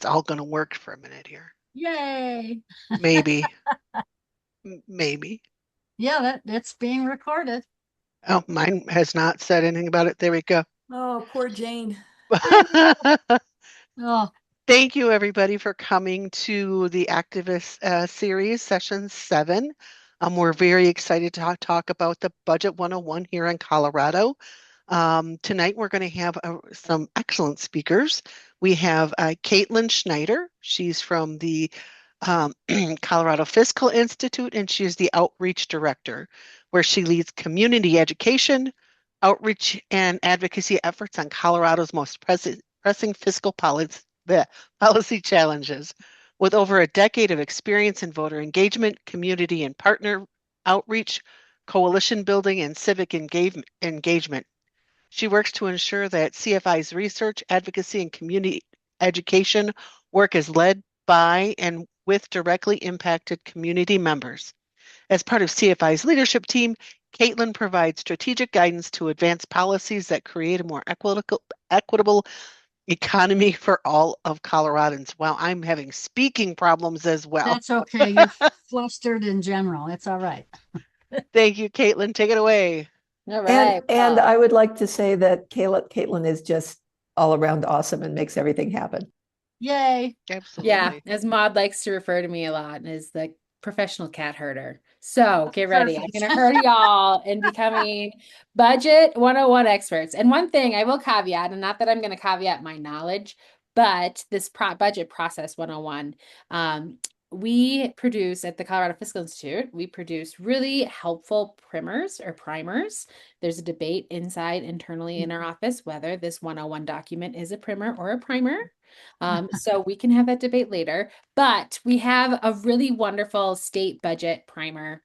it's all going to work for a minute here. Yay. Maybe. Maybe. Yeah, that's being recorded. Oh, mine has not said anything about it. There we go. Oh, poor Jane. I know. Oh, Thank you, everybody, for coming to the Activist series, session 7. We're very excited to talk about the Budget 101 here in Colorado. Tonight, we're going to have some excellent speakers. We have Caitlyn Schneider. She's from the Colorado Fiscal Institute, and she is the Outreach Director, where she leads community education, outreach, and advocacy efforts on Colorado's most pressing fiscal policy challenges. With over a decade of experience in voter engagement, community and partner outreach, coalition building, and civic engagement, she works to ensure that CFI's research, advocacy, and community education work is led by and with directly impacted community members. As part of CFI's leadership team, Caitlyn provides strategic guidance to advance policies that create a more equitable economy for all of Coloradans. Wow, I'm having speaking problems as well. that's okay. You're flustered in general. It's all right. Thank you, Caitlyn. Take it away. All And right. and Well, I would like to say that Caitlin is just all around awesome and makes everything happen. Yay. yeah, Absolutely. as Maud likes to refer to me a lot, as the professional cat herder. So get ready. I'm Perfect. going to herd y'all in becoming Budget 101 experts. And one thing I will caveat, and not that I'm going to caveat my knowledge, but this budget process 101, we produce at the Colorado Fiscal Institute, we produce really helpful primers or primers. There's a debate internally in our office whether this 101 document is a primer or a primer. So we can have that debate later, but we have a really wonderful state budget primer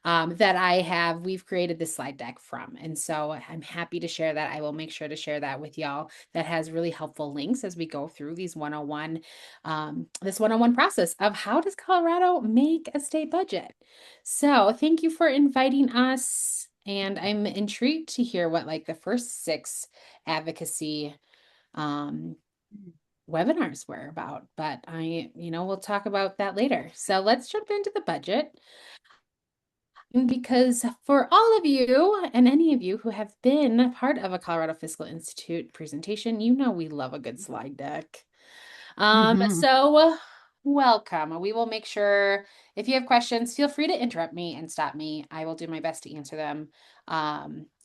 that we've created this slide deck from. And so I'm happy to share that. I will make sure to share that with y'all. That has really helpful links as we go through this 101 process of how does Colorado make a state budget. So thank you for inviting us. And I'm intrigued to hear what like the first 6 advocacy webinars were about, but we'll talk about that later. So let's jump into the budget. Because for all of you and any of you who have been part of a Colorado Fiscal Institute presentation, we love a good slide deck. So welcome. We will make sure if you have questions, feel free to interrupt me and stop me. I will do my best to answer them.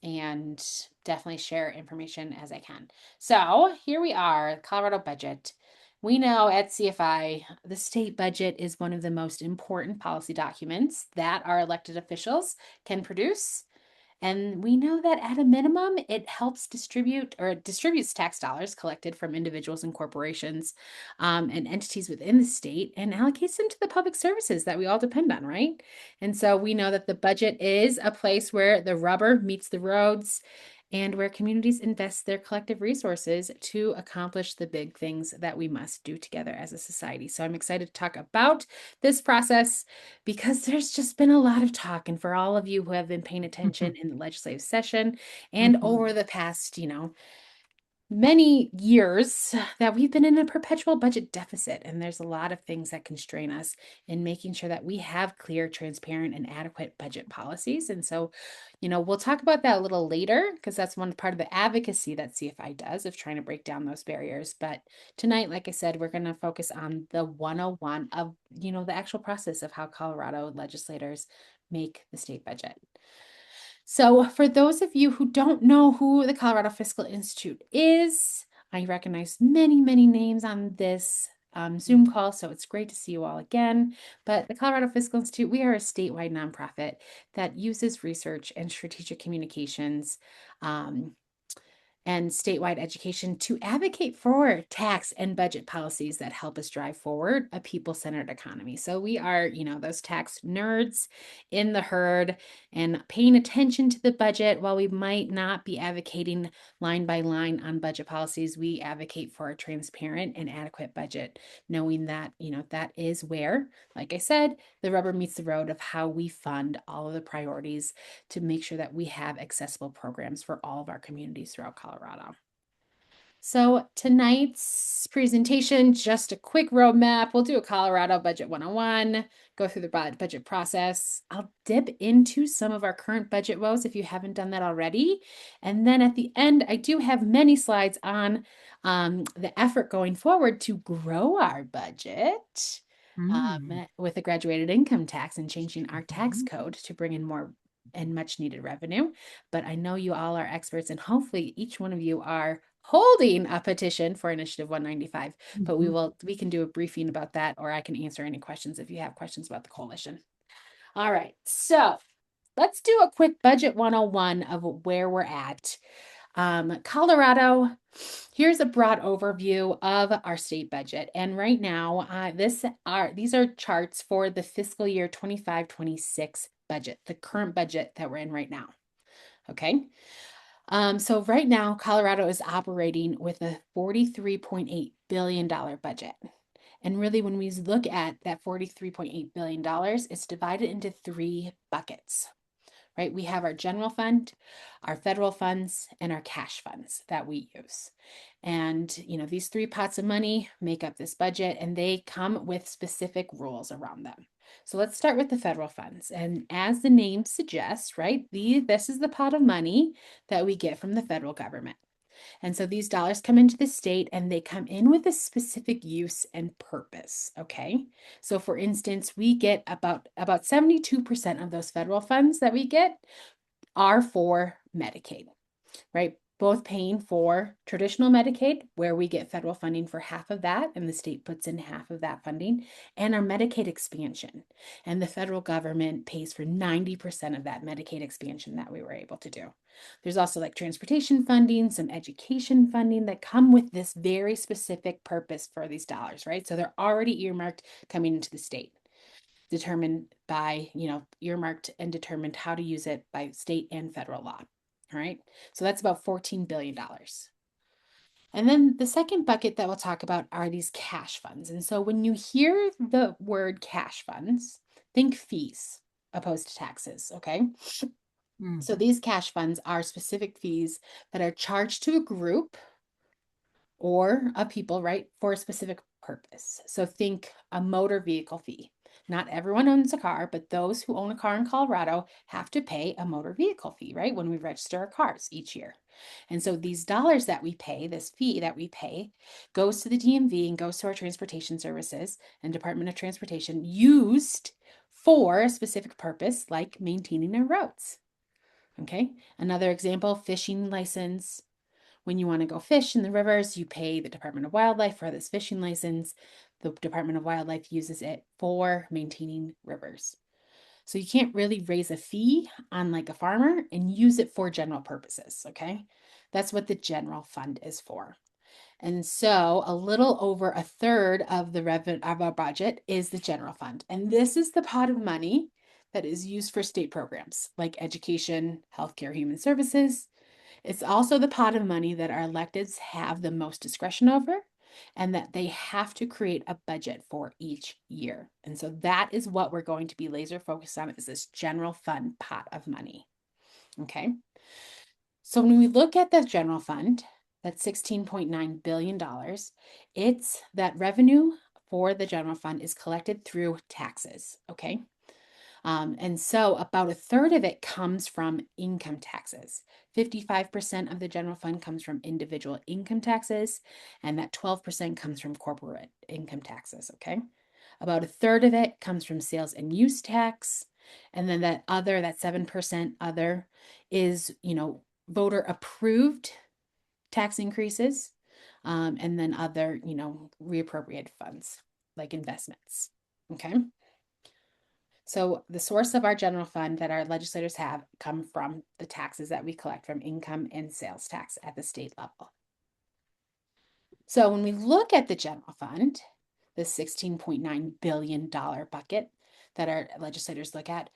And definitely share information as I can. So here we are, Colorado budget. We know at CFI, the state budget is one of the most important policy documents that our elected officials can produce. And we know that at a minimum, it helps distributes tax dollars collected from individuals and corporations and entities within the state and allocates them to the public services that we all depend on, right? And so we know that the budget is a place where the rubber meets the roads and where communities invest their collective resources to accomplish the big things that we must do together as a society. So I'm excited to talk about this process because there's just been a lot of talk. And for all of you who have been paying attention in the legislative session and over the past, many years that we've been in a perpetual budget deficit, and there's a lot of things that constrain us in making sure that we have clear, transparent, and adequate budget policies. And so, we'll talk about that a little later because that's one part of the advocacy that CFI does of trying to break down those barriers. But tonight, like I said, we're going to focus on the 101 of, the actual process of how Colorado legislators make the state budget. So for those of you who don't know who the Colorado Fiscal Institute is, I recognize many, many names on this Zoom call, so it's great to see you all again. But the Colorado Fiscal Institute, we are a statewide nonprofit that uses research and strategic communications and statewide education to advocate for tax and budget policies that help us drive forward a people-centered economy. So we are, those tax nerds in the herd and paying attention to the budget. While we might not be advocating line by line on budget policies, we advocate for a transparent and adequate budget, knowing that, that is where, like I said, the rubber meets the road of how we fund all of the priorities to make sure that we have accessible programs for all of our communities throughout Colorado. So tonight's presentation, just a quick roadmap. We'll do a Colorado Budget 101, go through the budget process. I'll dip into some of our current budget woes if you haven't done that already. And then at the end, I do have many slides on the effort going forward to grow our budget with a graduated income tax and changing our tax code to bring in more and much needed revenue. But I know you all are experts, and hopefully each one of you are holding a petition for Initiative 195, but we can do a briefing about that, or I can answer any questions if you have questions about the coalition. All right, so let's do a quick budget 101 of where we're at. Colorado, here's a broad overview of our state budget. And right now, these are charts for the fiscal year 25-26 budget, the current budget that we're in right now. Okay. So right now, Colorado is operating with a $43.8 billion budget. And really, when we look at that $43.8 billion, it's divided into three buckets, right? We have our general fund, our federal funds, and our cash funds that we use. And, these three pots of money make up this budget, and they come with specific rules around them. So let's start with the federal funds. And as the name suggests, right, this is the pot of money that we get from the federal government. And so these dollars come into the state and they come in with a specific use and purpose, okay? So for instance, we get about 72% of those federal funds that we get are for Medicaid, right? Both paying for traditional Medicaid, where we get federal funding for half of that, and the state puts in half of that funding, and our Medicaid expansion. And the federal government pays for 90% of that Medicaid expansion that we were able to do. There's also like transportation funding, some education funding that come with this very specific purpose for these dollars, right? So they're already earmarked coming into the state, determined by, earmarked and determined how to use it by state and federal law. All right, so that's about $14 billion. And then the second bucket that we'll talk about are these cash funds. And so when you hear the word cash funds, think fees opposed to taxes, okay? So these cash funds are specific fees that are charged to a group or a people, right, for a specific purpose. So think a motor vehicle fee. Not everyone owns a car, but those who own a car in Colorado have to pay a motor vehicle fee, right, when we register our cars each year. And so these dollars that we pay, this fee that we pay, goes to the DMV and goes to our transportation services and Department of Transportation, used for a specific purpose like maintaining our roads. Okay, another example, fishing license. When you want to go fish in the rivers, you pay the Department of Wildlife for this fishing license. The Department of Wildlife uses it for maintaining rivers. So you can't really raise a fee on like a farmer and use it for general purposes, okay? That's what the general fund is for. And so a little over a third of the revenue of our budget is the general fund. And this is the pot of money that is used for state programs like education, healthcare, human services. It's also the pot of money that our electeds have the most discretion over and that they have to create a budget for each year. And so that is what we're going to be laser focused on, is this general fund pot of money. Okay. So when we look at the general fund, that's $16.9 billion, it's that revenue for the general fund is collected through taxes. Okay. And so about a third of it comes from income taxes. 55% of the general fund comes from individual income taxes, and that 12% comes from corporate income taxes, okay? About a third of it comes from sales and use tax, and then that 7% other is, voter approved tax increases, and then other, reappropriated funds like investments, okay? So the source of our general fund that our legislators have come from the taxes that we collect from income and sales tax at the state level. So when we look at the general fund, the $16.9 billion bucket that our legislators look at,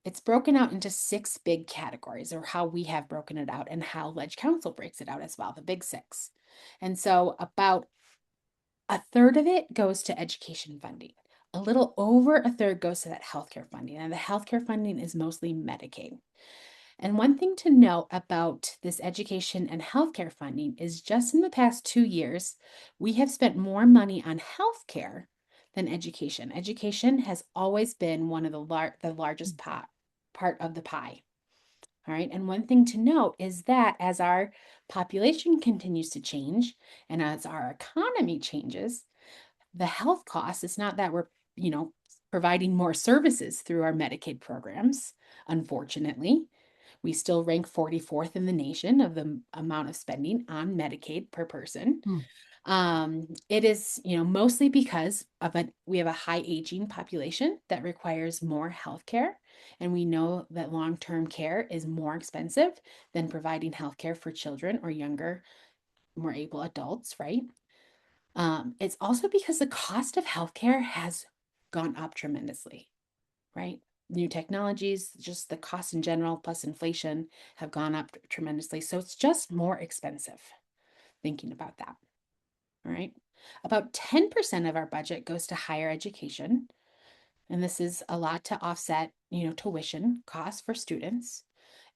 it's broken out into 6 big categories, or how we have broken it out and how Leg Council breaks it out as well, the big 6. And so about a third of it goes to education funding. A little over a third goes to that healthcare funding, and the healthcare funding is mostly Medicaid. And one thing to note about this education and healthcare funding is just in the past 2 years, we have spent more money on healthcare than education. Education has always been one of the largest part of the pie. All right. And one thing to note is that as our population continues to change and as our economy changes, the health costs, it's not that we're, providing more services through our Medicaid programs. Unfortunately, we still rank 44th in the nation of the amount of spending on Medicaid per person. It is, mostly because we have a high aging population that requires more healthcare. And we know that long-term care is more expensive than providing healthcare for children or younger, more able adults, right? It's also because the cost of healthcare has gone up tremendously, right? New technologies, just the cost in general, plus inflation have gone up tremendously. So it's just more expensive thinking about that. All right. About 10% of our budget goes to higher education. And this is a lot to offset, tuition costs for students.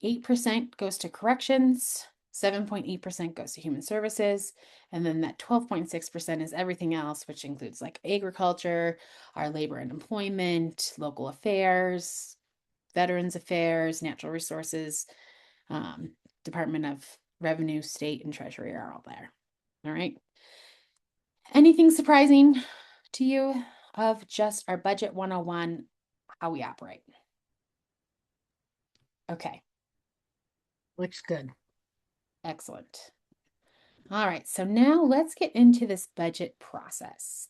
8% goes to corrections, 7.8% goes to human services, and then that 12.6% is everything else, which includes like agriculture, our labor and employment, local affairs, veterans affairs, natural resources, Department of Revenue, state, and treasury are all there. All right. Anything surprising to you of just our budget 101, how we operate? Okay. Looks good. Excellent. All right, so now let's get into this budget process.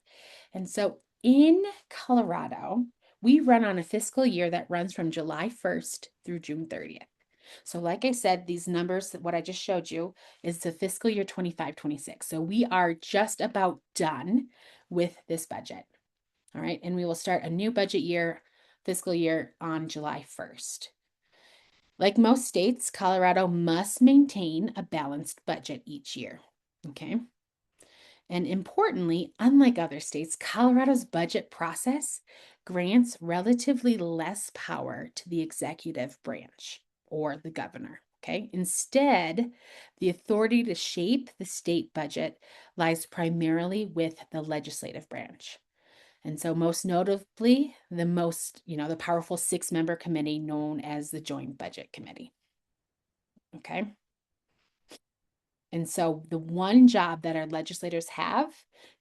And so in Colorado, we run on a fiscal year that runs from July 1st through June 30th. So like I said, these numbers, what I just showed you is the fiscal year 25-26. So we are just about done with this budget. All right, and we will start a new budget year, fiscal year on July 1st. Like most states, Colorado must maintain a balanced budget each year. Okay. And importantly, unlike other states, Colorado's budget process grants relatively less power to the executive branch or the governor. Okay. Instead, the authority to shape the state budget lies primarily with the legislative branch. And so most notably, the powerful 6-member committee known as the Joint Budget Committee. Okay. And so the one job that our legislators have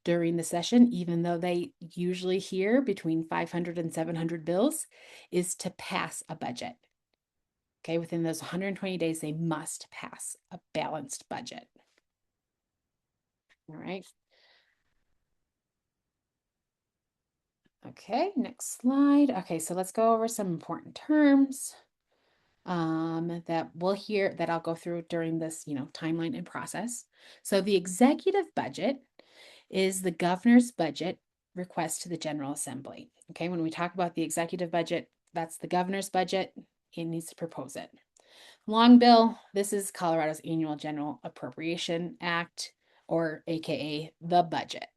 during the session, even though they usually hear between 500 and 700 bills, is to pass a budget. Okay, within those 120 days, they must pass a balanced budget. All right. Okay, next slide. Okay, so let's go over some important terms that I'll go through during this, timeline and process. So the executive budget is the governor's budget request to the General Assembly. Okay, when we talk about the executive budget, that's the governor's budget. He needs to propose it. Long bill, this is Colorado's annual General Appropriation Act, or AKA the budget.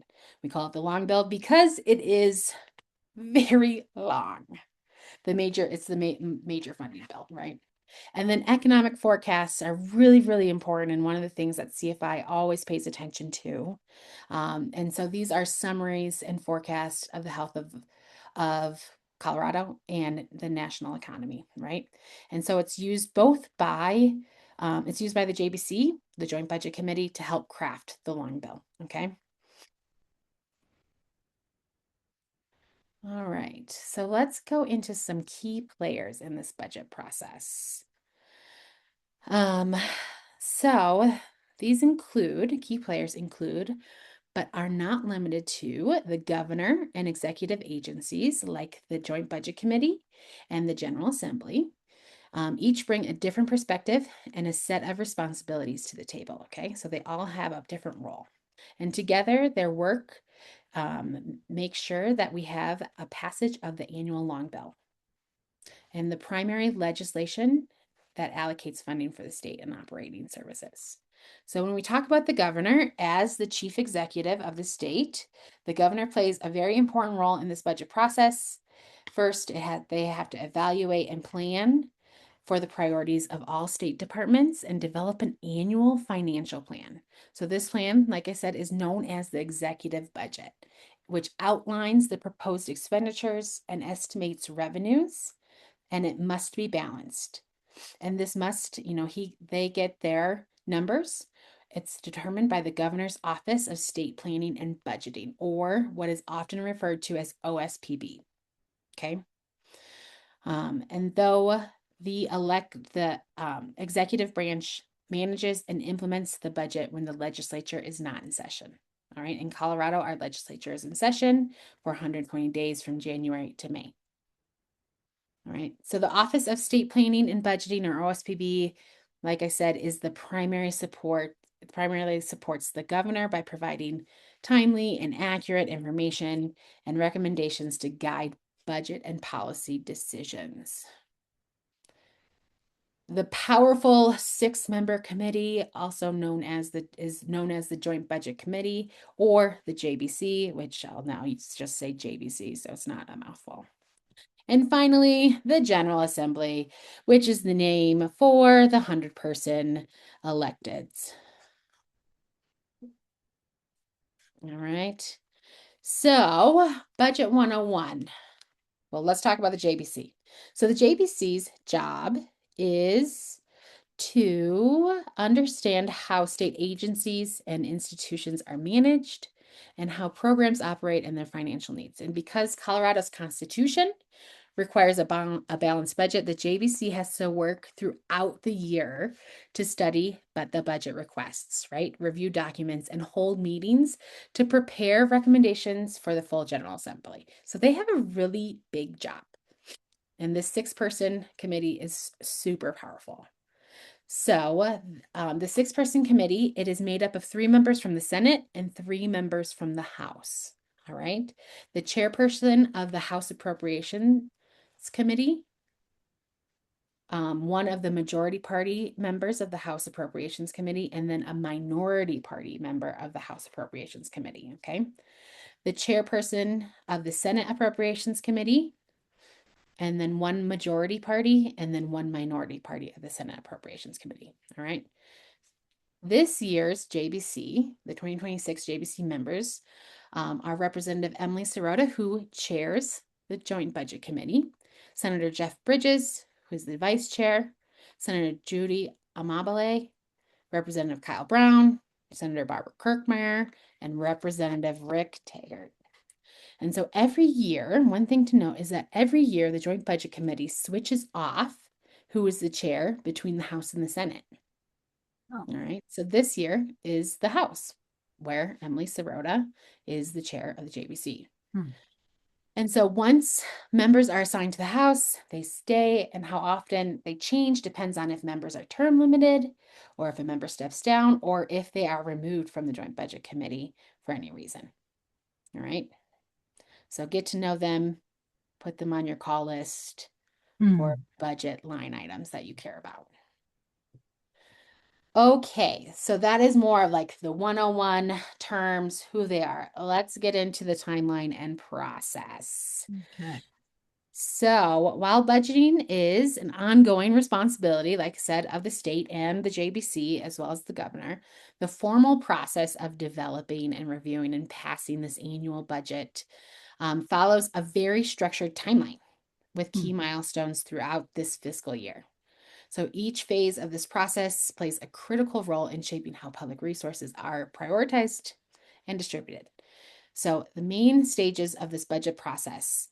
We call it the long bill because it is very long. It's the major funding bill, right? And then economic forecasts are really, really important. And one of the things that CFI always pays attention to. And so these are summaries and forecasts of the health of Colorado and the national economy, right? And so it's used by the JBC, the Joint Budget Committee, to help craft the long bill, okay? All right, so let's go into some key players in this budget process. So these key players include, but are not limited to, the governor and executive agencies like the Joint Budget Committee and the General Assembly. Each bring a different perspective and a set of responsibilities to the table, okay? So they all have a different role. And together, their work make sure that we have a passage of the annual long bill and the primary legislation that allocates funding for the state and operating services. So when we talk about the governor as the chief executive of the state, the governor plays a very important role in this budget process. First, they have to evaluate and plan for the priorities of all state departments and develop an annual financial plan. So this plan, like I said, is known as the executive budget, which outlines the proposed expenditures and estimates revenues, and it must be balanced. And this must, they get their numbers. It's determined by the Governor's Office of State Planning and Budgeting, or what is often referred to as OSPB. Okay. And though the executive branch manages and implements the budget when the legislature is not in session. All right. In Colorado, our legislature is in session for 120 days from January to May. All right. So the Office of State Planning and Budgeting, or OSPB, like I said, is the primary support. It primarily supports the governor by providing timely and accurate information and recommendations to guide budget and policy decisions. The powerful 6-member committee, also known as the Joint Budget Committee, or the JBC, which I'll now just say JBC, so it's not a mouthful. And finally, the General Assembly, which is the name for the 100-person electeds. All right. So, Budget 101. Well, let's talk about the JBC. So the JBC's job is to understand how state agencies and institutions are managed and how programs operate and their financial needs. And because Colorado's Constitution requires a balanced budget, the JBC has to work throughout the year to study the budget requests, right? Review documents and hold meetings to prepare recommendations for the full General Assembly. So they have a really big job. And this 6-person committee is super powerful. So the 6-person committee, it is made up of 3 members from the Senate and 3 members from the House. All right. The chairperson of the House Appropriations Committee, one of the majority party members of the House Appropriations Committee, and then a minority party member of the House Appropriations Committee. Okay. The chairperson of the Senate Appropriations Committee, and then 1 majority party, and then 1 minority party of the Senate Appropriations Committee. All right. This year's JBC, the 2026 JBC members, are Representative Emily Sirota, who chairs the Joint Budget Committee, Senator Jeff Bridges, who is the vice chair, Senator Judy Amabile, Representative Kyle Brown, Senator Barbara Kirkmeyer, and Representative Rick Taggart. And so every year, one thing to note is that every year the Joint Budget Committee switches off who is the chair between the House and the Senate. Oh. All right. So this year is the House, where Emily Sirota is the chair of the JBC. And so once members are assigned to the House, they stay, and how often they change depends on if members are term limited, or if a member steps down, or if they are removed from the Joint Budget Committee for any reason. All right. So get to know them, put them on your call list for budget line items that you care about. Okay, so that is more like the 101 terms, who they are. Let's get into the timeline and process. Okay. So while budgeting is an ongoing responsibility, like I said, of the state and the JBC, as well as the governor, the formal process of developing and reviewing and passing this annual budget follows a very structured timeline with key milestones throughout this fiscal year. So each phase of this process plays a critical role in shaping how public resources are prioritized and distributed. So the main stages of this budget process,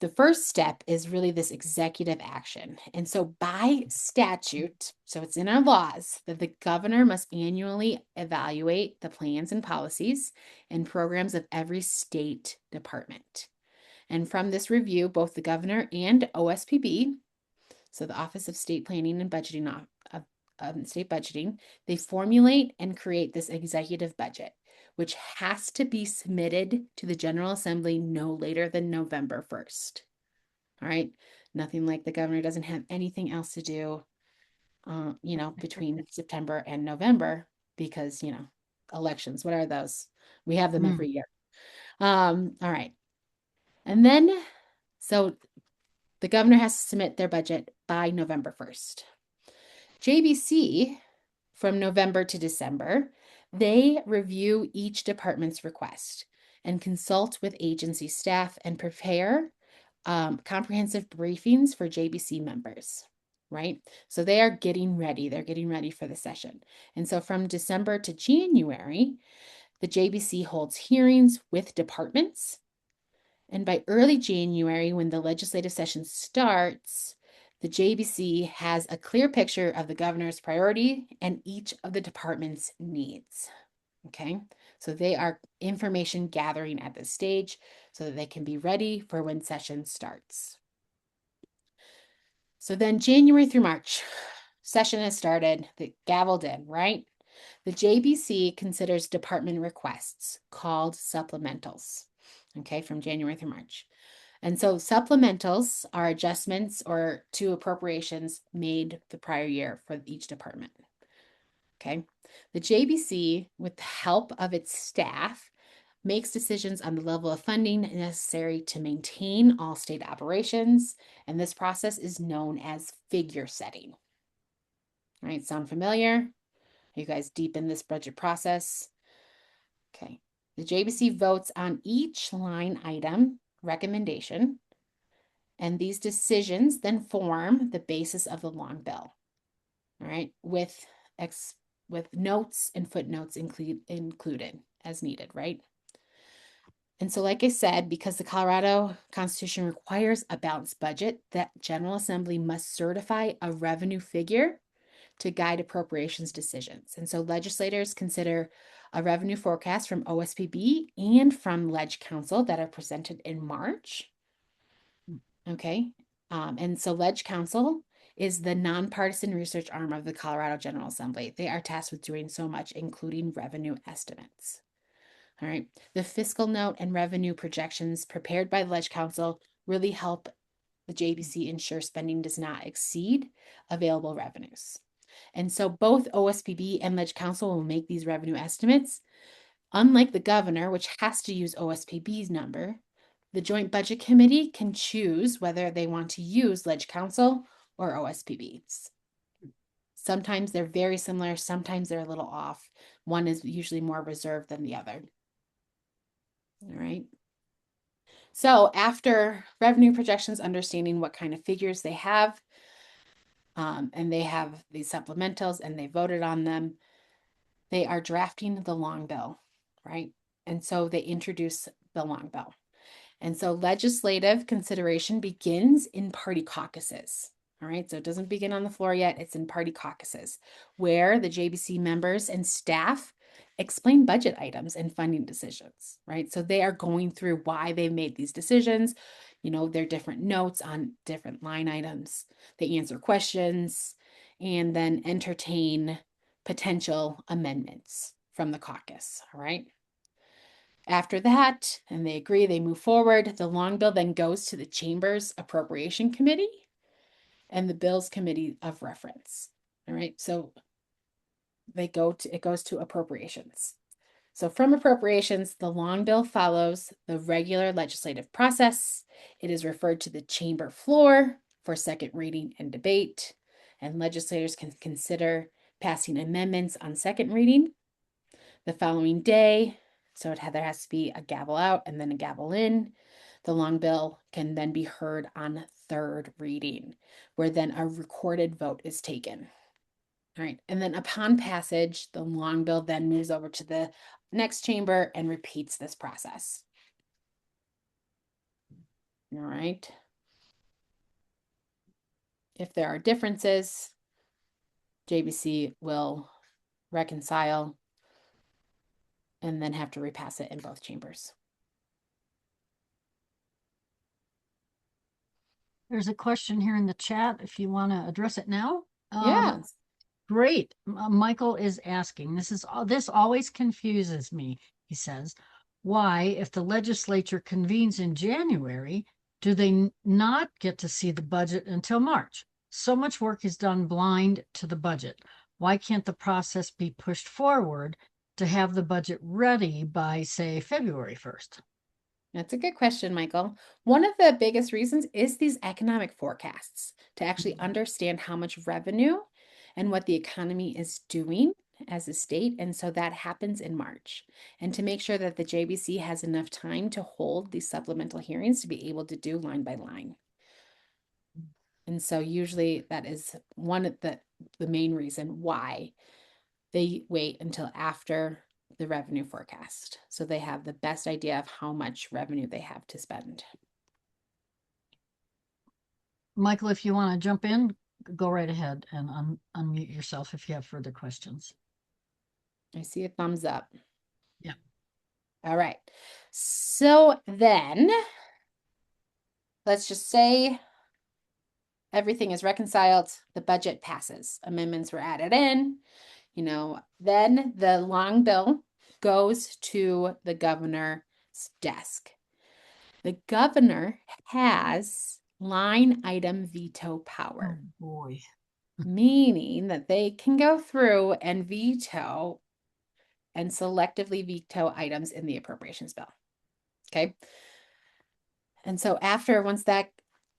the first step is really this executive action. And so by statute, so it's in our laws, that the governor must annually evaluate the plans and policies and programs of every state department. And from this review, both the governor and OSPB, so the Office of State Planning and Budgeting, State Budgeting, they formulate and create this executive budget, which has to be submitted to the General Assembly no later than November 1st. All right. Nothing like the governor doesn't have anything else to do, between September and November because, elections, what are those? We have them every year. All right. And then, so The governor has to submit their budget by November 1st. JBC, from November to December, they review each department's request and consult with agency staff and prepare comprehensive briefings for JBC members, right? So they are getting ready. They're getting ready for the session. And so from December to January, the JBC holds hearings with departments. And by early January, when the legislative session starts, the JBC has a clear picture of the governor's priority and each of the department's needs. Okay, so they are information gathering at this stage so that they can be ready for when session starts. So then January through March, session has started, the gavelled in, right? The JBC considers department requests called supplementals, okay, from January through March. And so supplementals are adjustments or to appropriations made the prior year for each department. Okay. The JBC, with the help of its staff, makes decisions on the level of funding necessary to maintain all state operations. And this process is known as figure setting. All right. Sound familiar? Are you guys deep in this budget process? Okay. The JBC votes on each line item recommendation, and these decisions then form the basis of the long bill, all right, with notes and footnotes included as needed, right? And so, like I said, because the Colorado Constitution requires a balanced budget, that General Assembly must certify a revenue figure to guide appropriations decisions. And so legislators consider a revenue forecast from OSPB and from Ledge Council that are presented in March. Okay. And so Ledge Council is the nonpartisan research arm of the Colorado General Assembly. They are tasked with doing so much, including revenue estimates. All right. The fiscal note and revenue projections prepared by the Ledge Council really help the JBC ensure spending does not exceed available revenues. And so both OSPB and Ledge Council will make these revenue estimates. Unlike the governor, which has to use OSPB's number, the Joint Budget Committee can choose whether they want to use Ledge Council or OSPB's. Sometimes they're very similar, sometimes they're a little off. One is usually more reserved than the other. All right. So after revenue projections, understanding what kind of figures they have, and they have these supplementals and they voted on them, they are drafting the long bill, right? And so they introduce the long bill. And so legislative consideration begins in party caucuses. All right, so it doesn't begin on the floor yet. It's in party caucuses where the JBC members and staff explain budget items and funding decisions, right? So they are going through why they made these decisions, their different notes on different line items. They answer questions and then entertain potential amendments from the caucus, all right? After that, and they agree, they move forward. The long bill then goes to the Chamber's Appropriation Committee and the Bills Committee of Reference. All right, so it goes to appropriations. So from appropriations, the long bill follows the regular legislative process. It is referred to the chamber floor for second reading and debate, and legislators can consider passing amendments on second reading. The following day, so there has to be a gavel out and then a gavel in. The long bill can then be heard on third reading, where then a recorded vote is taken. All right, and then upon passage, the long bill then moves over to the next chamber and repeats this process. All right. If there are differences, JBC will reconcile and then have to repass it in both chambers. There's a question here in the chat if you want to address it now. Yes. Great. Michael is asking, this always confuses me, he says. Why, if the legislature convenes in January, do they not get to see the budget until March? So much work is done blind to the budget. Why can't the process be pushed forward to have the budget ready by, say, February 1st? That's a good question, Michael. One of the biggest reasons is these economic forecasts to actually understand how much revenue and what the economy is doing as a state. And so that happens in March. And to make sure that the JBC has enough time to hold these supplemental hearings to be able to do line by line. And so usually that is one of the main reason why they wait until after the revenue forecast. So they have the best idea of how much revenue they have to spend. Michael, if you want to jump in, go right ahead and unmute yourself if you have further questions. I see a thumbs up. Yeah. All right. So then let's just say everything is reconciled, the budget passes, amendments were added in, then the long bill goes to the governor's desk. The governor has line item veto power. Oh boy. Meaning that they can go through and veto and selectively veto items in the appropriations bill. Okay. And so once that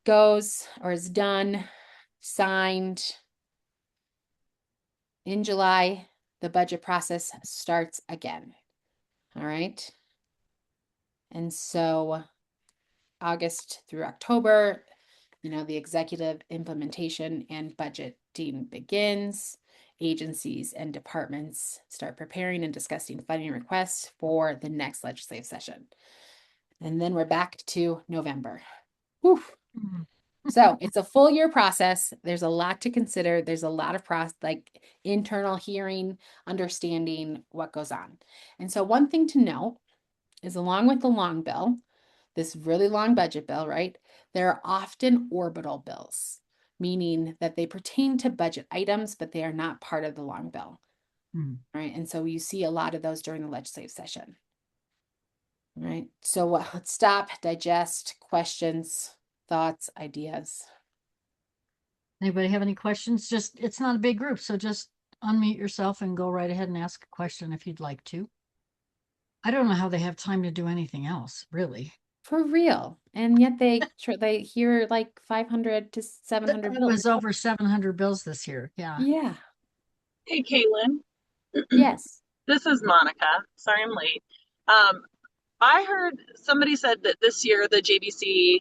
goes or is done, signed in July, the budget process starts again. All right. And so August through October, the executive implementation and budgeting begins. Agencies and departments start preparing and discussing funding requests for the next legislative session. And then we're back to November. Whew. So it's a full year process. There's a lot to consider. There's a lot of internal hearing, understanding what goes on. And so one thing to note is along with the long bill, this really long budget bill, right? There are often orbital bills, meaning that they pertain to budget items, but they are not part of the long bill, right? And so you see a lot of those during the legislative session, right? So let's stop, digest, questions, thoughts, ideas. Anybody have any questions? It's not a big group, so just unmute yourself and go right ahead and ask a question if you'd like to. I don't know how they have time to do anything else, really. For real. And yet they hear like 500 to 700 It bills. was over 700 bills this year. Yeah. Yeah. Hey, Caitlyn. Yes. This is Monica. Sorry I'm late. I heard somebody said that this year the JBC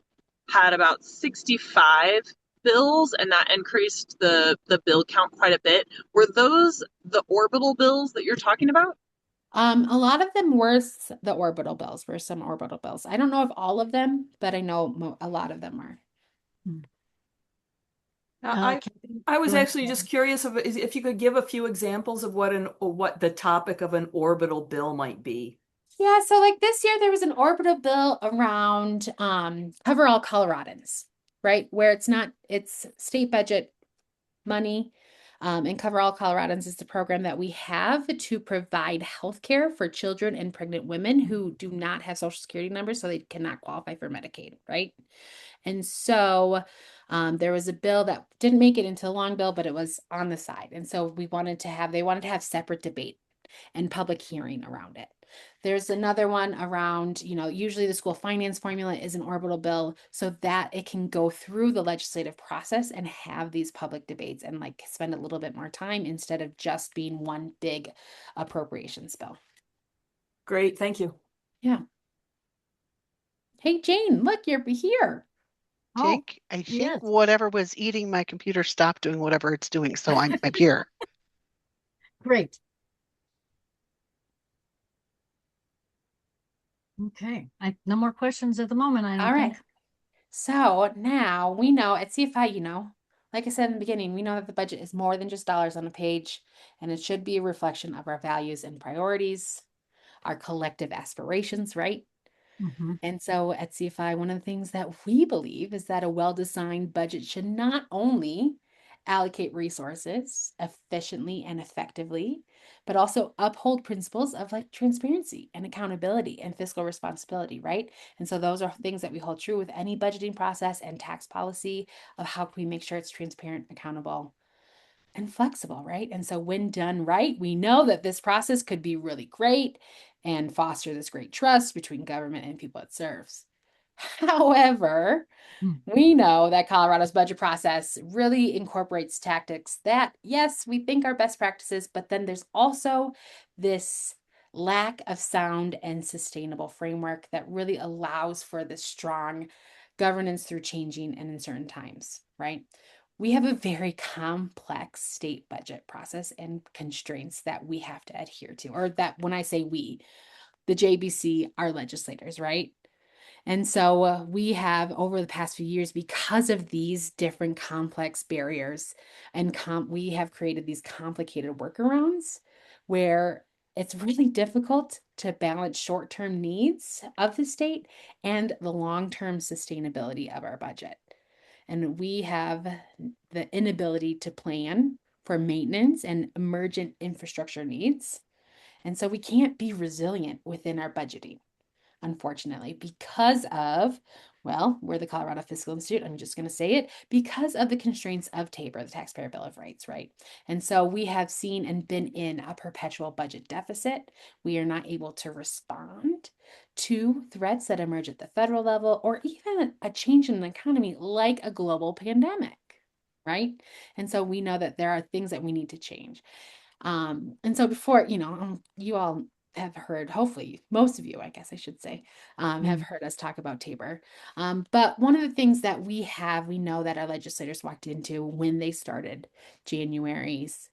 had about 65 bills, and that increased the bill count quite a bit. Were those the orbital bills that you're talking about? A lot of them were the orbital bills, were some orbital bills. I don't know if all of them, but I know a lot of them were. I was actually just curious if you could give a few examples of what the topic of an orbital bill might be. Yeah, so like this year there was an orbital bill around Cover All Coloradans, right? Where it's state budget money. And Cover All Coloradans is the program that we have to provide health care for children and pregnant women who do not have Social Security numbers, so they cannot qualify for Medicaid, right? And so there was a bill that didn't make it into the long bill, but it was on the side. And so they wanted to have separate debate and public hearing around it. There's another one around, usually the school finance formula is an orbital bill so that it can go through the legislative process and have these public debates and spend a little bit more time instead of just being one big appropriations bill. Great, thank you. Yeah. Hey, Jane, look, you're here. Jake, I think whatever was eating my computer stopped doing whatever it's doing, so I'm here. Great. Okay, no more questions at the moment, I don't think. So now we know at CFI, like I said in the beginning, we know that the budget is more than just dollars on a page, and it should be a reflection of our values and priorities, our collective aspirations, right? And so at CFI, one of the things that we believe is that a well-designed budget should not only allocate resources efficiently and effectively, but also uphold principles of transparency and accountability and fiscal responsibility, right? And so those are things that we hold true with any budgeting process and tax policy of how can we make sure it's transparent, accountable, and flexible, right? And so when done right, we know that this process could be really great and foster this great trust between government and people it serves. However, we know that Colorado's budget process really incorporates tactics that, yes, we think are best practices, but then there's also this lack of sound and sustainable framework that really allows for this strong governance through changing and uncertain times, right? We have a very complex state budget process and constraints that we have to adhere to, or that when I say we, the JBC, our legislators, right? And so we have over the past few years, because of these different complex barriers, and we have created these complicated workarounds where it's really difficult to balance short-term needs of the state and the long-term sustainability of our budget. And we have the inability to plan for maintenance and emergent infrastructure needs. And so we can't be resilient within our budgeting, unfortunately, because of, well, we're the Colorado Fiscal Institute. I'm just going to say it, because of the constraints of TABOR, the Taxpayer Bill of Rights, right? And so we have seen and been in a perpetual budget deficit. We are not able to respond to threats that emerge at the federal level, or even a change in the economy like a global pandemic, right? And so we know that there are things that we need to change. And so before, you all have heard, hopefully most of you, I guess I should say, have heard us talk about TABOR. But one of the things that we know that our legislators walked into when they started January's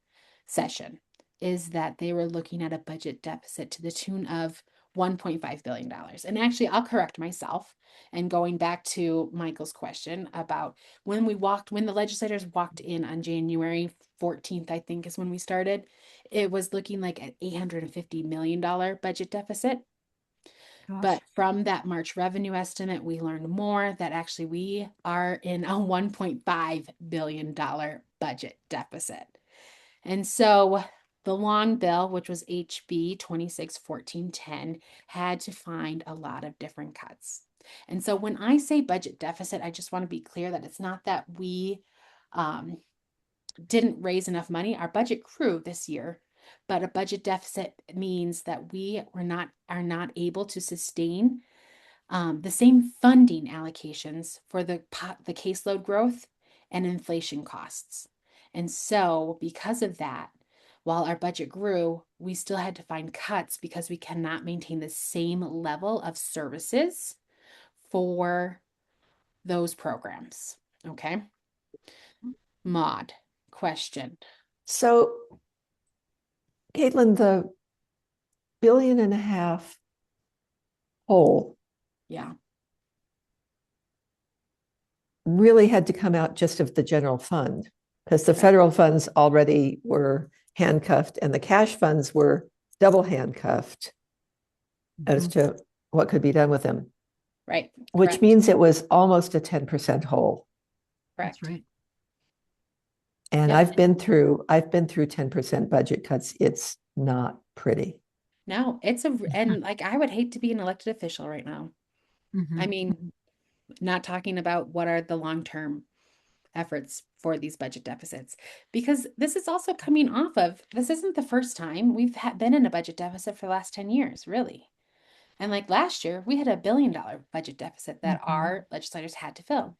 session is that they were looking at a budget deficit to the tune of $1.5 billion. And actually, I'll correct myself. And going back to Michael's question about when the legislators walked in on January 14th, I think is when we started, it was looking like an $850 million budget deficit. Gosh. But from that March revenue estimate, we learned more that actually we are in a $1.5 billion budget deficit. And so the long bill, which was HB 261410, had to find a lot of different cuts. And so when I say budget deficit, I just want to be clear that it's not that we didn't raise enough money. Our budget grew this year, but a budget deficit means that we are not able to sustain the same funding allocations for the caseload growth and inflation costs. And so because of that, while our budget grew, we still had to find cuts because we cannot maintain the same level of services for those programs. Okay. Maud, question. So, Caitlyn, the $1.5 billion hole Yeah. really had to come out just of the general fund, because the federal funds already were handcuffed and the cash funds were double handcuffed as to what could be done with them. Right. Which Correct. means it was almost a 10% hole. Correct. That's right. And Yep. I've been through 10% budget cuts. It's not pretty. No, and like I would hate to be an elected official right now. Mhm. I mean, not talking about what are the long-term efforts for these budget deficits, because this is also coming off of, this isn't the first time we've been in a budget deficit for the last 10 years, really. And like last year, we had a $1 billion budget deficit that our legislators had to fill.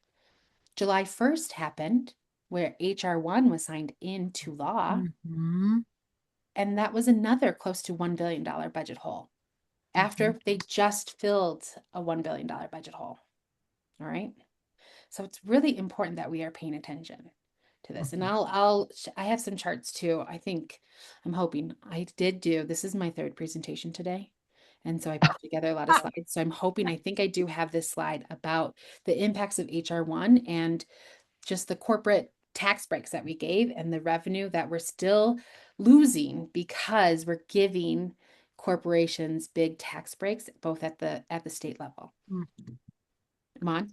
July 1st happened where HR 1 was signed into law, and that was another close to $1 billion budget hole after they just filled a $1 billion budget hole. All right. So it's really important that we are paying attention to this. And I have some charts too. I'm hoping this is my third presentation today. And so I put together a lot of slides. So I think I do have this slide about the impacts of HR 1 and just the corporate tax breaks that we gave and the revenue that we're still losing because we're giving corporations big tax breaks both at the state level. Mon?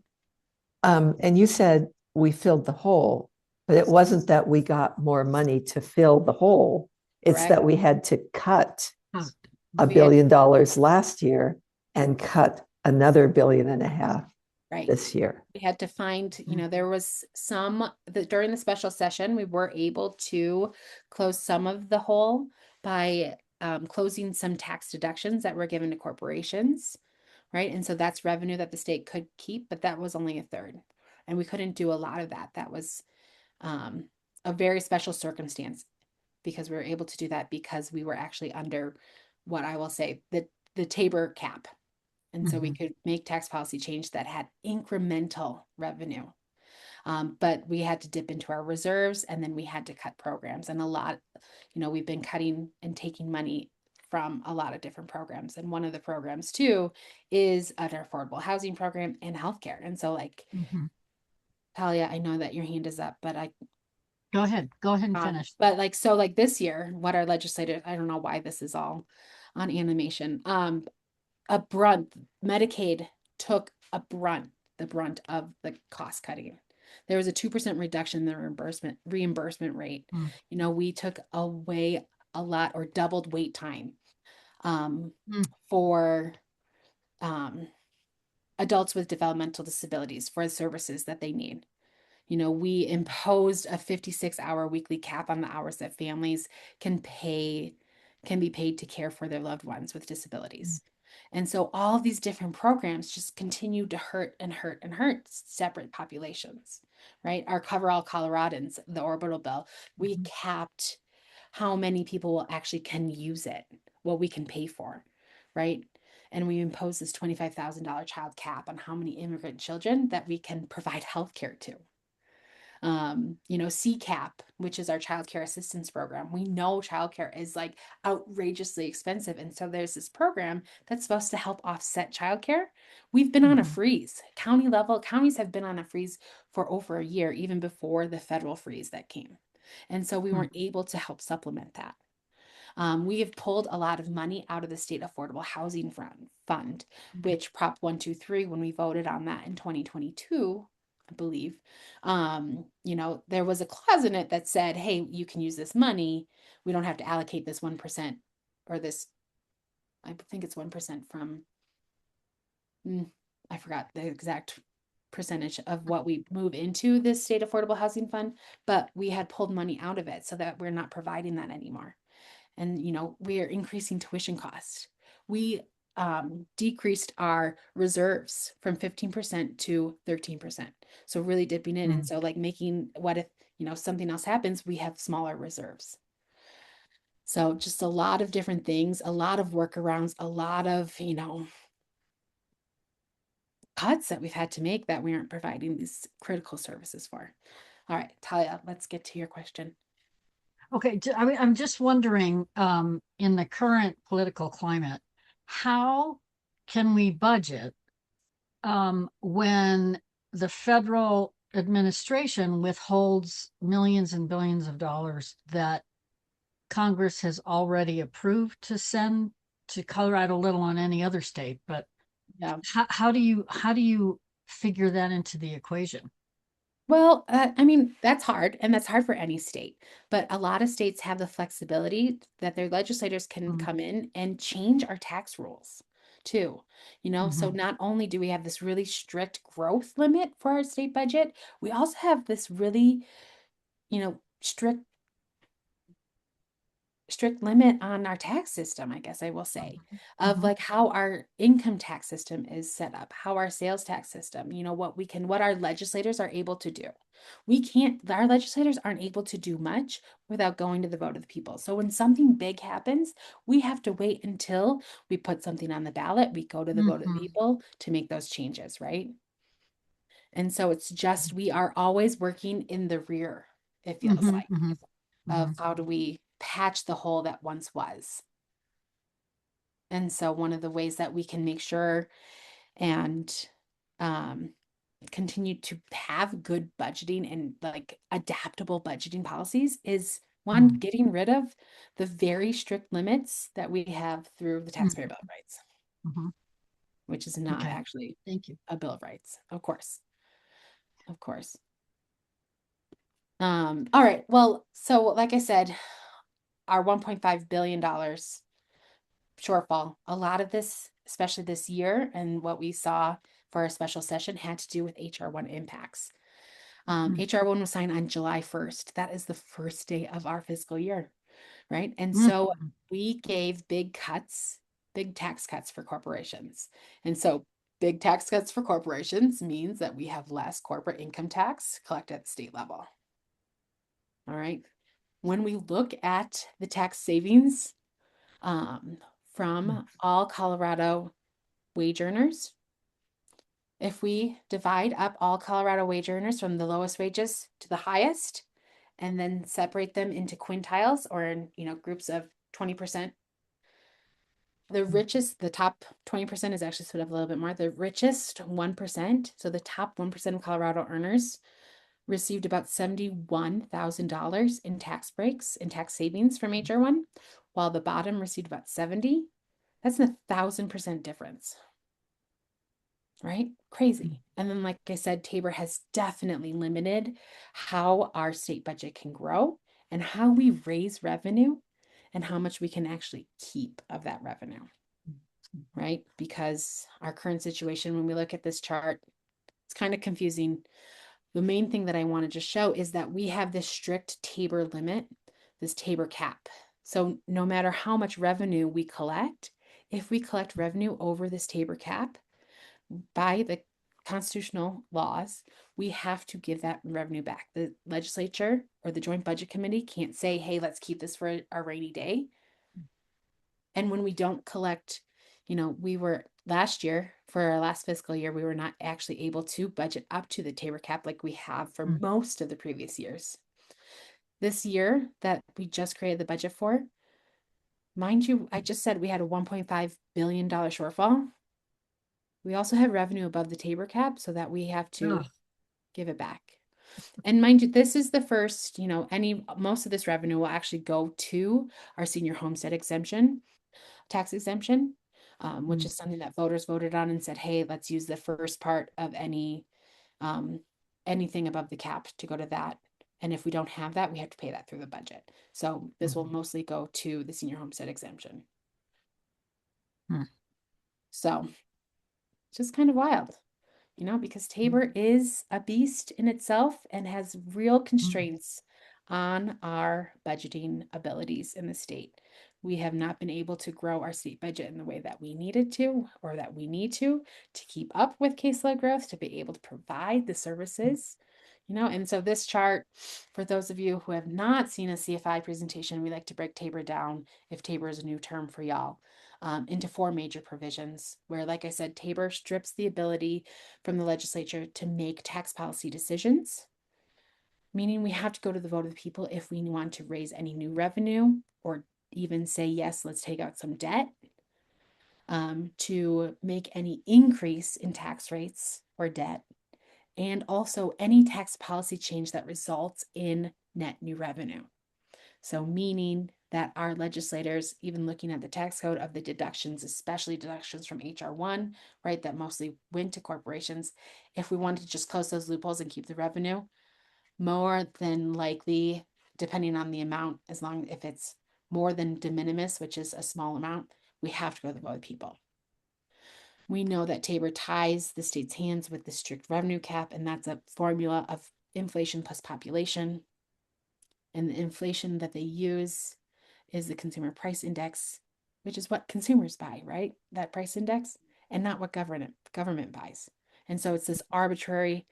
And you said we filled the hole, but it wasn't that we got more money to fill the hole. It's Correct. that we had to cut $1 We billion last year and cut another $1.5 billion Right. this year. We had to find, there was during the special session, we were able to close some of the hole by closing some tax deductions that were given to corporations, right? And so that's revenue that the state could keep, but that was only a third. And we couldn't do a lot of that. That was a very special circumstance because we were able to do that because we were actually under what I will say the Tabor cap. And so we could make tax policy change that had incremental revenue. But we had to dip into our reserves and then we had to cut programs. And a lot, we've been cutting and taking money from a lot of different programs. And one of the programs too is an affordable housing program and healthcare. And so Talia, I know that your hand is up, but go ahead and finish. But like this year, what our legislators, I don't know why this is all on animation. Medicaid took the brunt of the cost cutting. There was a 2% reduction in the reimbursement rate. We took away a lot or doubled wait time for adults with developmental disabilities for the services that they need. We imposed a 56-hour weekly cap on the hours that families can be paid to care for their loved ones with disabilities. And so all of these different programs just continue to hurt and hurt and hurt separate populations, right? Our Cover All Coloradans, the orbital bill, we capped how many people actually can use it, what we can pay for, right? And we imposed this $25,000 child cap on how many immigrant children that we can provide health care to. CCAP, which is our child care assistance program. We know childcare is like outrageously expensive. And so there's this program that's supposed to help offset childcare. We've been on a freeze. Counties have been on a freeze for over a year, even before the federal freeze that came. And so we weren't able to help supplement that. We have pulled a lot of money out of the state affordable housing fund, which Prop 123, when we voted on that in 2022, I believe, there was a clause in it that said, hey, you can use this money. We don't have to allocate this 1% or this, I think it's 1% from, I forgot the exact percentage of what we move into this state affordable housing fund, but we had pulled money out of it so that we're not providing that anymore. And, we are increasing tuition costs. We decreased our reserves from 15% to 13%. So really dipping in. And so making, what if, something else happens, we have smaller reserves. So just a lot of different things, a lot of workarounds, a lot of, cuts that we've had to make that we aren't providing these critical services for. All right, Talia, let's get to your question. Okay, I'm just wondering, in the current political climate, how can we budget when the federal administration withholds millions and billions of dollars that Congress has already approved to send to Colorado, let alone any other state? But how do you figure that into the equation? Well, that's hard, and that's hard for any state, but a lot of states have the flexibility that their legislators can come in and change our tax rules too. So not only do we have this really strict growth limit for our state budget, we also have this really, strict limit on our tax system, I guess I will say, of like how our income tax system is set up, how our sales tax system, what our legislators are able to do. Our legislators aren't able to do much without going to the vote of the people. So when something big happens, we have to wait until we put something on the ballot, we go to the vote of the people to make those changes, right? And so it's just, we are always working in the rear, it feels like, of how do we patch the hole that once was. And so one of the ways that we can make sure and continue to have good budgeting and like adaptable budgeting policies is one, getting rid of the very strict limits that we have through the Taxpayer Bill of Rights, which is not actually a Bill of Rights, of course. All right. Well, so like I said, our $1.5 billion shortfall, a lot of this, especially this year, and what we saw for our special session had to do with HR 1 impacts. HR 1 was signed on July 1st. That is the first day of our fiscal year. right? And so we gave big tax cuts for corporations. And so big tax cuts for corporations means that we have less corporate income tax collected at the state level. All right. When we look at the tax savings from all Colorado wage earners, if we divide up all Colorado wage earners from the lowest wages to the highest, and then separate them into quintiles or in, groups of 20%, the top 20% is actually split up a little bit more. The richest 1%, so the top 1% of Colorado earners received about $71,000 in tax breaks and tax savings from HR1, while the bottom received about 70. That's 1,000% difference, right? Crazy. And then, like I said, Tabor has definitely limited how our state budget can grow and how we raise revenue and how much we can actually keep of that revenue, right? Because our current situation, when we look at this chart, it's kind of confusing. The main thing that I want to just show is that we have this strict Tabor limit, this Tabor cap. So no matter how much revenue we collect, if we collect revenue over this Tabor cap, by the constitutional laws, we have to give that revenue back. The legislature or the Joint Budget Committee can't say, hey, let's keep this for a rainy day. And when we don't collect, we were last year, for our last fiscal year, we were not actually able to budget up to the Tabor cap like we have for most of the previous years. This year that we just created the budget for, mind you, I just said we had a $1.5 billion shortfall. We also have revenue above the Tabor cap so that we have to give it back. And mind you, this is the first, most of this revenue will actually go to our senior homestead tax exemption, which is something that voters voted on and said, hey, let's use the first part of anything above the cap to go to that. And if we don't have that, we have to pay that through the budget. So this will mostly go to the senior homestead exemption. So just kind of wild, because Tabor is a beast in itself and has real constraints on our budgeting abilities in the state. We have not been able to grow our state budget in the way that we needed to, or that we need to keep up with caseload growth, to be able to provide the services, and so this chart, for those of you who have not seen a CFI presentation, we like to break Tabor down, if Tabor is a new term for y'all, into 4 major provisions where, like I said, Tabor strips the ability from the legislature to make tax policy decisions, meaning we have to go to the vote of the people if we want to raise any new revenue or even say, yes, let's take out some debt, to make any increase in tax rates or debt, and also any tax policy change that results in net new revenue. So meaning that our legislators, even looking at the tax code of the deductions, especially deductions from HR1, right, that mostly went to corporations, if we wanted to just close those loopholes and keep the revenue, more than likely, depending on the amount, if it's more than de minimis, which is a small amount, we have to go to the vote of the people. We know that Tabor ties the state's hands with the strict revenue cap, and that's a formula of inflation plus population. And the inflation that they use is the consumer price index, which is what consumers buy, right? That price index, and not what government buys. And so it's this arbitrary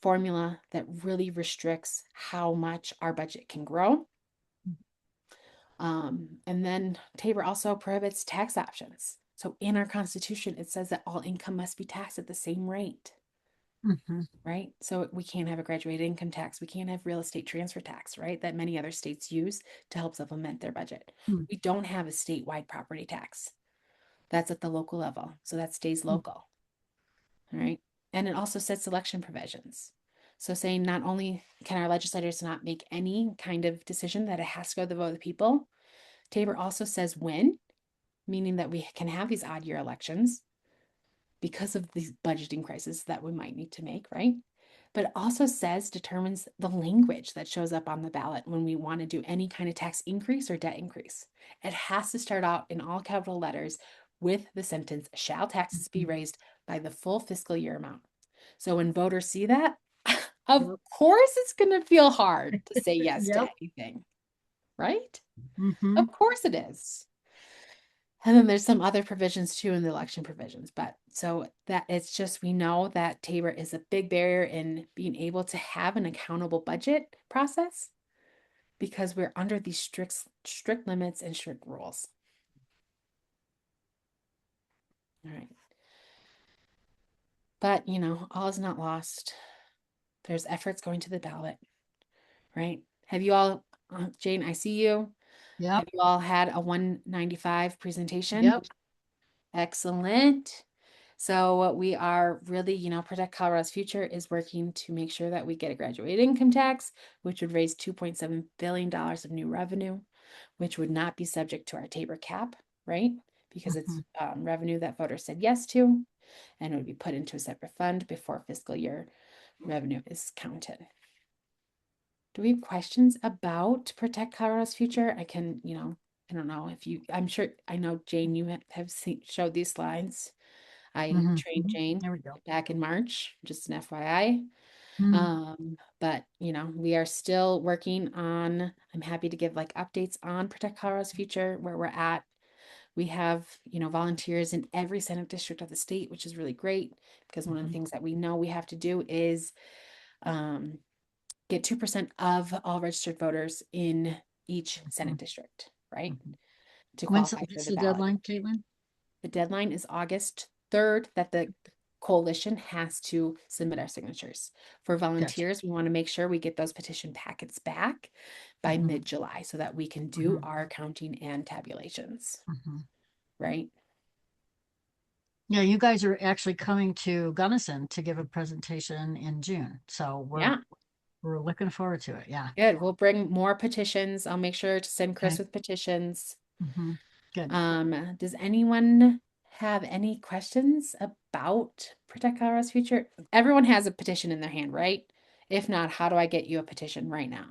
formula that really restricts how much our budget can grow. And then Tabor also prohibits tax options. So in our Constitution, it says that all income must be taxed at the same rate, right? So we can't have a graduated income tax. We can't have real estate transfer tax, right? That many other states use to help supplement their budget. We don't have a statewide property tax. That's at the local level. So that stays local, all right? And it also sets election provisions. So saying not only can our legislators not make any kind of decision that it has to go to the vote of the people, Tabor also says when, meaning that we can have these odd year elections because of these budgeting crises that we might need to make, right? But it also determines the language that shows up on the ballot when we want to do any kind of tax increase or debt increase. It has to start out in all capital letters with the sentence, shall taxes be raised by the full fiscal year amount. So when voters see that, of course it's going to feel hard to say yes to anything, right? Mm-hmm. Of course it is. And then there's some other provisions too in the election provisions. But so that it's just, we know that Tabor is a big barrier in being able to have an accountable budget process because we're under these strict limits and strict rules. All right. But, you know, all is not lost. There's efforts going to the ballot, right? Have you all, Jane, I see you. Yep. Have you all had a 195 presentation? Yep. Excellent. So we are really, you know, Protect Colorado's Future is working to make sure that we get a graduated income tax, which would raise $2.7 billion of new revenue, which would not be subject to our Tabor cap, right? Because it's revenue that voters said yes to, and it would be put into a separate fund before fiscal year revenue is counted. Do we have questions about Protect Colorado's Future? I can, you know, I don't know if you, I'm sure, I know Jane, you have seen, showed these slides. I trained Jane There we go. back in March, just an FYI. Mm. But you know, we are still working on, I'm happy to give like updates on Protect Colorado's Future, where we're at. We have, you know, volunteers in every Senate district of the state, which is really great because one of the things that we know we have to do is get 2% of all registered voters in each Senate district, right? To When's qualify for what's the the ballot. deadline, Caitlin? The deadline is August 3rd that the coalition has to submit our signatures. For volunteers, we want to make sure we get those petition packets back by mid-July so that we can do our counting and tabulations, right? Yeah, you guys are actually coming to Gunnison to give a presentation in June. So we're looking forward to it. Yeah. Good. We'll bring more petitions. I'll make sure to send Chris Okay. with petitions. Good. Does anyone have any questions about Protect Colorado's Future? Everyone has a petition in their hand, right? If not, how do I get you a petition right now?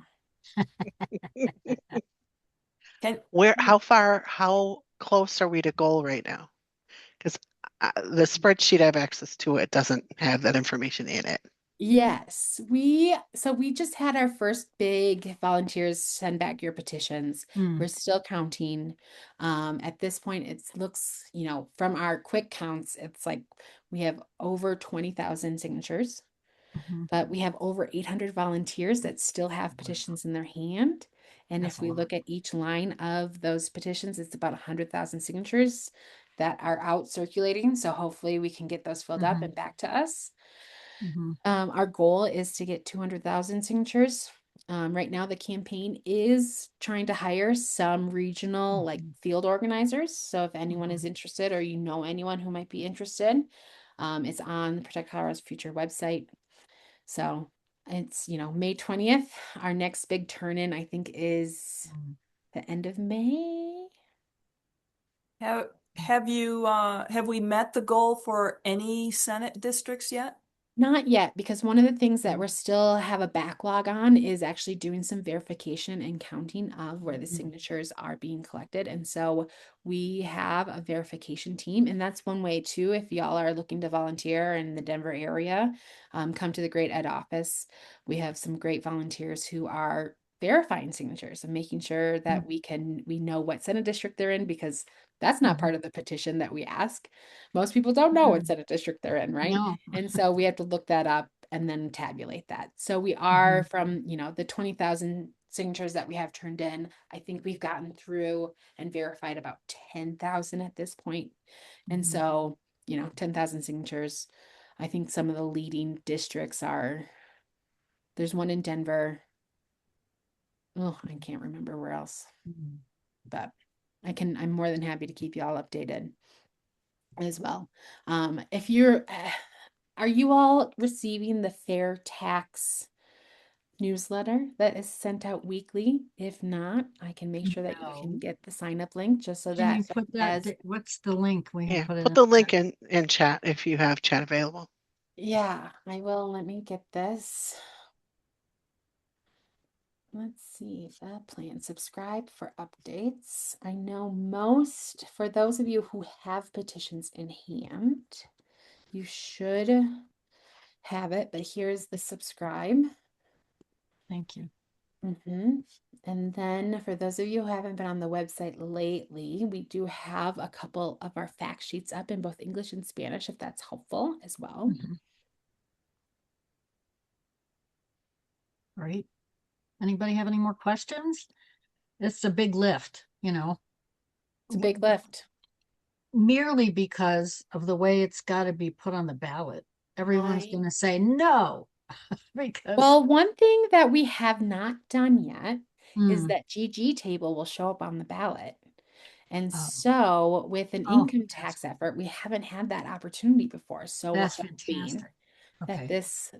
How close are we to goal right now? Because the spreadsheet I have access to, it doesn't have that information in it. Yes, so we just had our first big volunteers send back your petitions. We're still counting. At this point, it looks, you know, from our quick counts, it's like we have over 20,000 signatures, but we have over 800 volunteers that still have petitions in their hand. And That's if a we lot. look at each line of those petitions, it's about 100,000 signatures that are out circulating. So hopefully we can get those filled up and back to us. Our goal is to get 200,000 signatures. Right now, the campaign is trying to hire some regional like field organizers. So if anyone is interested or you know anyone who might be interested, it's on the Protect Colorado's Future website. So it's, you know, May 20th. Our next big turn-in, I think, is the end of May. Have we met the goal for any Senate districts yet? Not yet, because one of the things that we're still have a backlog on is actually doing some verification and counting of where the signatures are being collected. And so we have a verification team, and that's one way too. If y'all are looking to volunteer in the Denver area, come to the Great Ed office. We have some great volunteers who are verifying signatures and making sure that we know what Senate district they're in, because that's not part of the petition that we ask. Most people don't know what Senate district they're in, right? No. And so we have to look that up and then tabulate that. So we are from, you know, the 20,000 signatures that we have turned in, I think we've gotten through and verified about 10,000 at this point. And so, you know, 10,000 signatures. I think some of the leading districts are, there's one in Denver. Oh, I can't remember where else, but I'm more than happy to keep you all updated as well. If you're, are you all receiving the fair tax newsletter that is sent out weekly? If not, I can make sure that you can get the sign up link just so Can that you put that, what's the link? We can Yeah, put it put in the link in chat if you have chat available. yeah, I will. Let me get this. Let's see the plan. Subscribe for updates. I know most, for those of you who have petitions in hand, you should have it, but here's the subscribe. Thank you. Mm-hmm. And then for those of you who haven't been on the website lately, we do have a couple of our fact sheets up in both English and Spanish, if that's helpful as well. Great. Anybody have any more questions? It's a big lift, you know, It's a big lift. merely because of the way it's got to be put on the ballot. Everyone's Right. going to say no because Well, one thing that we have not done yet is Hmm. that GG table will show up on the ballot. And Oh. so with an Oh, income tax effort, we haven't had that opportunity before. So we're that's hoping fantastic. Okay.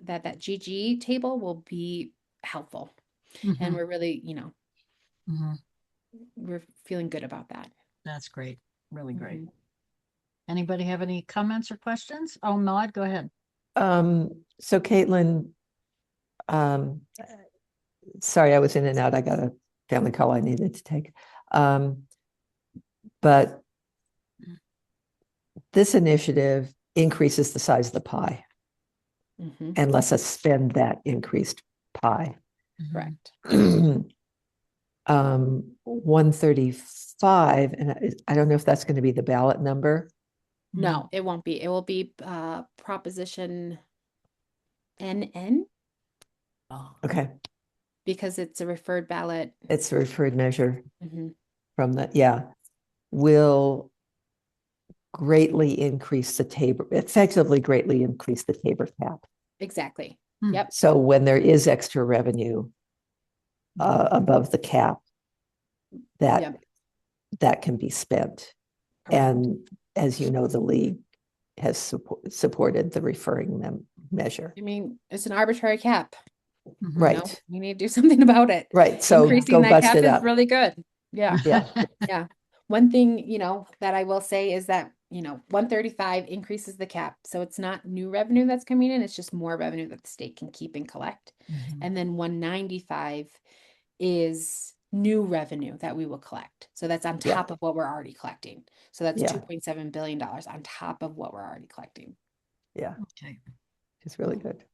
that GG table will be helpful. And we're really, we're feeling good about that. That's great. Really great. Mhm. Anybody have any comments or questions? Oh, Maud, go ahead. So Caitlyn, sorry, I was in and out. I got a family call I needed to take. But this initiative increases the size of the pie Mhm. and lets us spend that increased pie. Correct. 135, and I don't know if that's going to be the ballot number. No, it won't be. It will be Proposition NN Okay, because it's a referred ballot. it's a referred measure Mhm. from the, will greatly increase the Tabor, effectively greatly increase the Tabor cap. Exactly. Hmm. Yep. So when there is extra revenue above the cap, that can be spent. Correct. And as you know, the league has supported the referring measure. I mean, it's an arbitrary cap. Right. We need to do something about it. Right. So increasing go that bust cap it is up. really good. Yeah. Yeah. Yeah. One thing, that I will say is that, 135 increases the cap. So it's not new revenue that's coming in, it's just more revenue that the state can keep and collect. And then 195 is new revenue that we will collect. So that's on top of what we're already collecting. So that's $2.7 billion on top of what we're already collecting. Yeah. Okay. It's really good.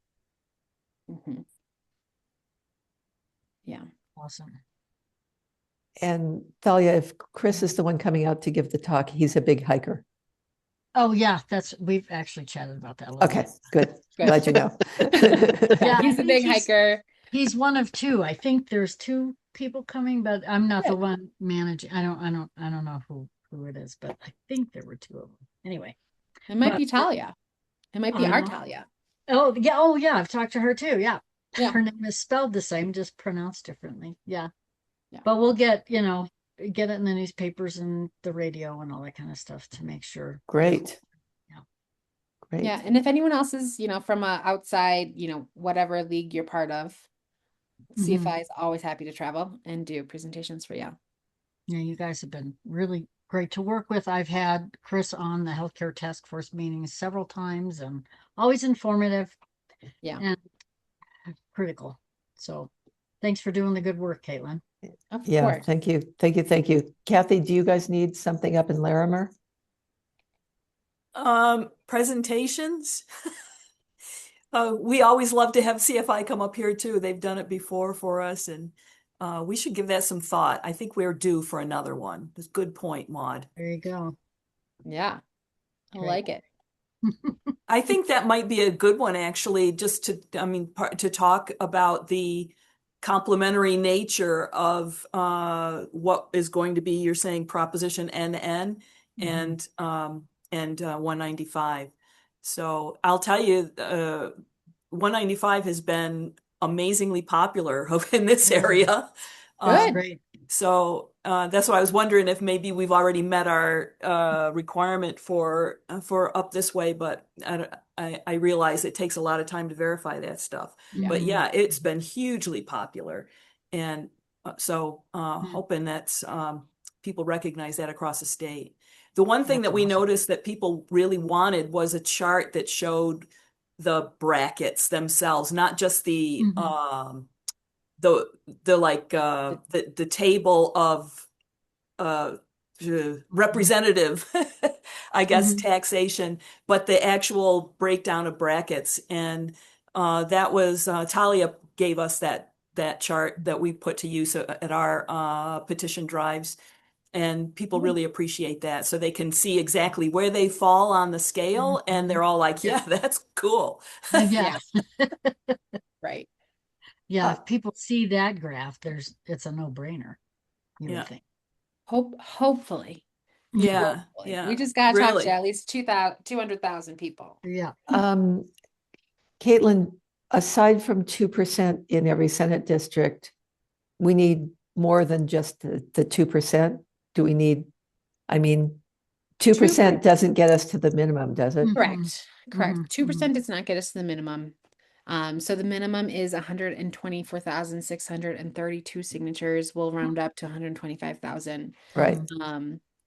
Yeah. Awesome. And Thalia, if Chris is the one coming out to give the talk, he's a big hiker. Oh yeah, we've actually chatted about that a little Okay, bit. good. Glad you know. Yeah, he's a big hiker. He's one of two. I think there's two people coming, but I'm not the one managing. I don't know who it is, but I think there were two of them. Anyway. It might be Talia. It might be our Talia. Oh yeah. I've talked to her too. Yeah. Yeah. Her name is spelled the same, just pronounced differently. Yeah. Yeah. But we'll get it in the newspapers and the radio and all that kind of stuff to make sure. Great. Yeah. Great. Yeah. And if anyone else is, from a outside, whatever league you're part of, CFI is always happy to travel and do presentations for you. Yeah, you guys have been really great to work with. I've had Chris on the healthcare task force meetings several times and always informative. Yeah. And critical. So thanks for doing the good work, Caitlyn. Of course. Thank you. Kathy, do you guys need something up in Larimer? Presentations. We always love to have CFI come up here too. They've done it before for us, and we should give that some thought. I think we're due for another one. That's a good point, Maude. There you go. Yeah. I like it. I think that might be a good one, actually, just to talk about the complementary nature of what is going to be, you're saying, Proposition NN and 195. So I'll tell you, 195 has been amazingly popular in this area. Good. Great. So that's why I was wondering if maybe we've already met our requirement for up this way, but I realize it takes a lot of time to verify that stuff. Yeah. But yeah, it's been hugely popular, and so hoping that people recognize that across the state. The one thing that we noticed that people really wanted was a chart that showed the brackets themselves, not just the table of representative, I guess, taxation, but the actual breakdown of brackets. And that was Talia gave us that that chart that we put to use at our petition drives. And people really appreciate that. So they can see exactly where they fall on the scale. And they're all like, yeah, that's cool. Yeah. Right. Yeah. If people see that graph, it's a no-brainer, you would Yeah. think. Hopefully. Yeah. Hopefully. Yeah. We just gotta talk Really. to at least 200,000 people. Yeah. Caitlyn, aside from 2% in every Senate district, we need more than just the 2%. Do we need, I mean, 2% doesn't get us to the minimum, does it? Correct. Correct. Mhm. 2% does not get us to the minimum. So the minimum is 124,632 signatures. We'll round up to 125,000. Right.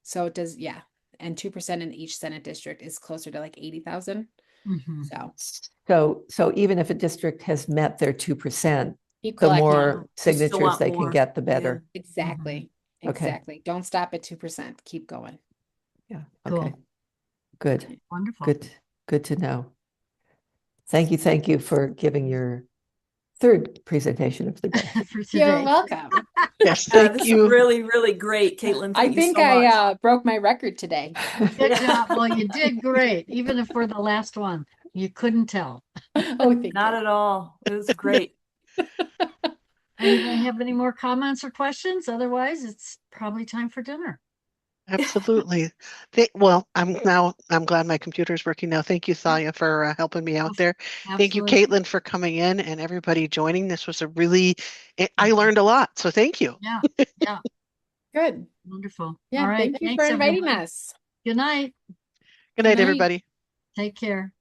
So it does, yeah. And 2% in each Senate district is closer to like 80,000. Mhm. So even if a district has met their 2%, You the collect more still signatures want they more. can get, the better. Exactly. Okay. Exactly. Don't stop at 2%. Keep going. Yeah. Cool. Okay. Good. Wonderful. Good to know. Thank you for giving your third presentation of the day. For You're today. welcome. Yes, This thank is you. really, really great, Caitlin. I Thank you think so much. I broke my record today. Good job. Well, you did great. Even if we're the last one, you couldn't tell. Oh, thank Not you. at all. It was great. Anybody have any more comments or questions? Otherwise, it's probably time for dinner. Absolutely. I'm glad my computer's working now. Thank you, Thalia, for helping me out there. Thank you, Absolutely. Caitlin, for coming in and everybody joining. This was I learned a lot, so thank you. Yeah. Yeah. Good. Wonderful. Yeah. All right. Thank you Thanks, for inviting everybody. us. Good night. Good night, night. everybody. Take care.